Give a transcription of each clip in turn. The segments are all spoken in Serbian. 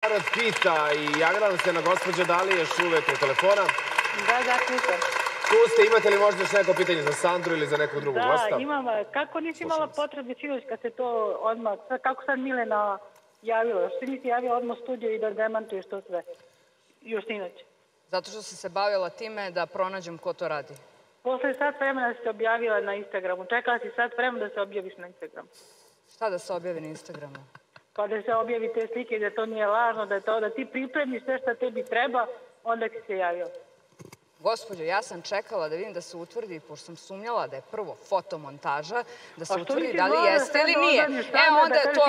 Narod pita i javila nam se na gospođa da li još uvek u telefona. Da, pitam. Tu ste, imate li možda još neko pitanje za Sandru ili za nekog drugog gosta? Da, imam. Kako nisi imala potrebe sinoć kad se to odmah, kako sad Milena javila? Što nisi javila odmah u studiju i da demantuješ to sve? Još sinoć. Zato što sam se bavila time da pronađem ko to radi. Posle sat vremena si se objavila na Instagramu. Čekala si sat vremena da se objaviš na Instagramu. Šta da se objavi na Instagramu? Pa da se objavi te slike, da to nije lažno, da ti pripremiš sve što tebi treba, onda si se javila. Gospođo, ja sam čekala da vidim da se utvrdi, pošto sam sumnjala da je prvo fotomontaža, da se utvrdi da li jeste ili nije. Onda je to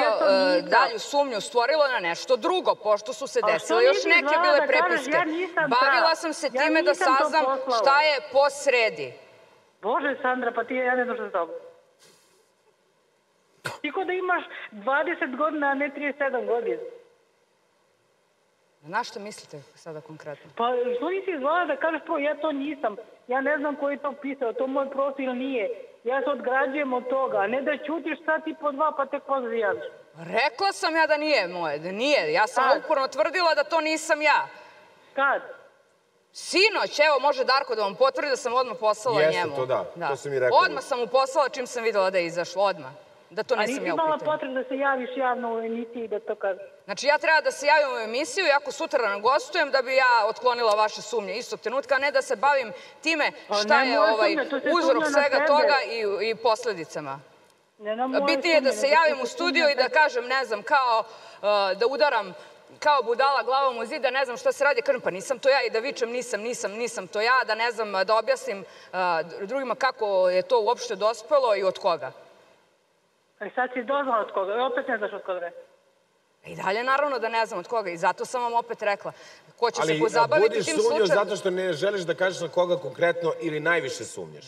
dalju sumnju stvorilo na nešto drugo, pošto su se desile još neke bile prepiske. Bavila sam se time da saznam šta je posredi. Bože, Sandra, pa ja ne znam što s tobom. Ti ko da imaš 20 godina, a ne 37 godina. Na što mislite sada konkretno? Pa što nisi izvala da kažeš prvo, ja to nisam. Ja ne znam ko je to pisao, to moj profil nije. Ja se odgrađujem od toga, a ne da ćutiš sad i po dva pa tek pozvijaviš. Rekla sam ja da nije moje, da nije. Ja sam uporno tvrdila da to nisam ja. Kad? Sinoć, evo može Darko da vam potvrdi da sam odmah poslala njemu. Jeste to, da. To sam i rekao. Odmah sam mu poslala čim sam videla da je izašlo, odmah. Da to nisam ja u pitanju. A nisi imala potrebu da se javiš javno u emisiji da to kažeš? Znači ja treba da se javim u emisiju i ako sutra nam gostujem da bi ja otklonila vaše sumnje istog trenutka, a ne da se bavim time šta je uzrok svega toga i posledicama. Bitnije je da se javim u studiju i da kažem, ne znam, kao da udaram kao budala glavom u zid, da ne znam šta se radi, kažem pa nisam to ja i da vičem nisam to ja, da ne znam, da objasnim drugima kako je to uopšte dospelo i od koga. A sad si doznala od koga, opet ne znaš od koga. I dalje naravno da ne znam od koga i zato sam vam opet rekla. Ko će se pozabaviti tim slučajem? Ali budiš sumnju zato što ne želiš da kažeš na koga konkretno ili najviše sumnjaš?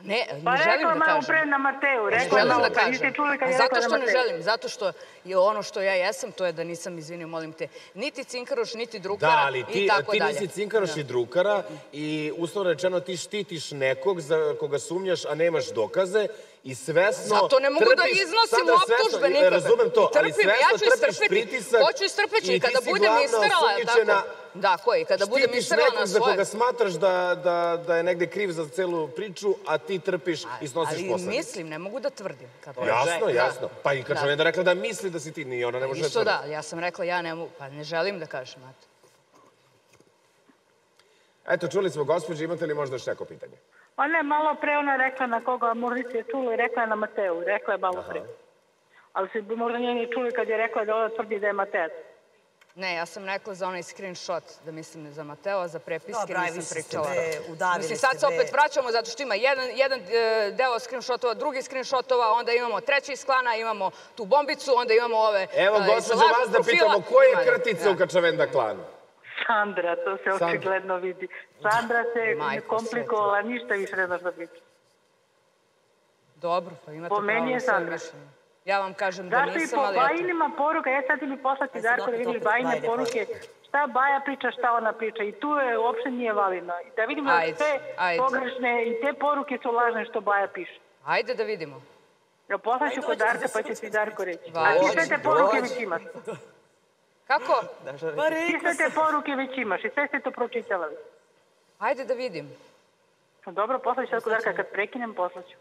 Ne želim da kažem. Pa rekla malo pre na Mateu, rekla malo pre, niste čuli kad je rekla na Mateu. Zato što ne želim, zato što je ono što ja jesam, to je da nisam, izvini, molim te, niti cinkaroš, niti drukara i tako dalje. Da, ali ti nisi cinkaroš i drukara i uslovno rečeno ti štitiš nekog za koga sumnjaš, a nemaš dokaze i svesno trpiš... Zato ne mogu da iznosim optužbe nikada. Razumem to, ali svesno trpiš pritisak hoću istrpeći i kada budem istarala, da, koji? Kada budem istarala na svoje... Štitiš nekog za koga smatraš da je negde kriv za celu priču, a ti trpiš i snosiš posledice. Ali mislim, ne mogu da tvrdim. Jasno. Pa i kad čovjek rekla da misli da si ti, ni ona ne može da tvrdi. Isto da, ja sam rekla, ja ne mogu, pa ne želim da kažem. Eto, čuli smo, gospođe, imate li možda još neko pitanje? Pa ne, malo pre ona rekla na koga, možda se čulo i rekla je na Mateu, rekla je malo pre. Ali se možda nije čuli kad je rekla da ona tvrdi da je Mateac. Ne, ja sam rekla za onaj screenshot, da mislim za Mateo, za prepiske, nisam pričala. Mislim, sad se opet vraćamo zato što ima jedan deo screenshotova, drugi screenshotova, onda imamo treći iz klana, imamo tu bombicu, onda imamo ove... Evo, gospođo, vas da pitamo, ko je krtica u Kačavenda klanu? Sandra, to se očigledno vidi. Sandra se komplikovala, ništa više ne znaš da priča. Dobro, pa imate pravo na svoje mišljenje. Ja vam kažem da nisam, ali... Zašto i po Bajinima poruka, sad ti mi poslati Darko da vidiš Bajine poruke, šta Baja priča, šta ona priča. I tu je uopšte nije validno. Da vidimo da sve pogrešne i te poruke su lažne što Baja piše. Ajde da vidimo. Poslaću kod Darka pa će ti Darko reći. A ti sve te poruke već imaš. Kako? Ti sve te poruke već imaš i sve ste to pročitala. Ajde da vidim. Dobro, poslaću sad kod Darka, kad prekinem poslaću.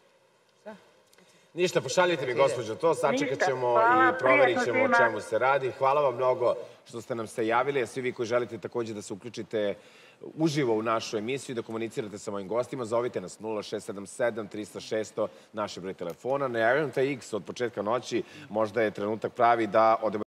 Ništa, pošaljite mi, gospođo, to sačekat ćemo i proverit ćemo o čemu se radi. Hvala vam mnogo što ste nam se javili, a svi vi koji želite takođe da se uključite uživo u našu emisiju i da komunicirate sa mojim gostima, zovite nas 0677 300 600, naš broj telefona. Najavljam taj X od početka noći, možda je trenutak pravi da odemo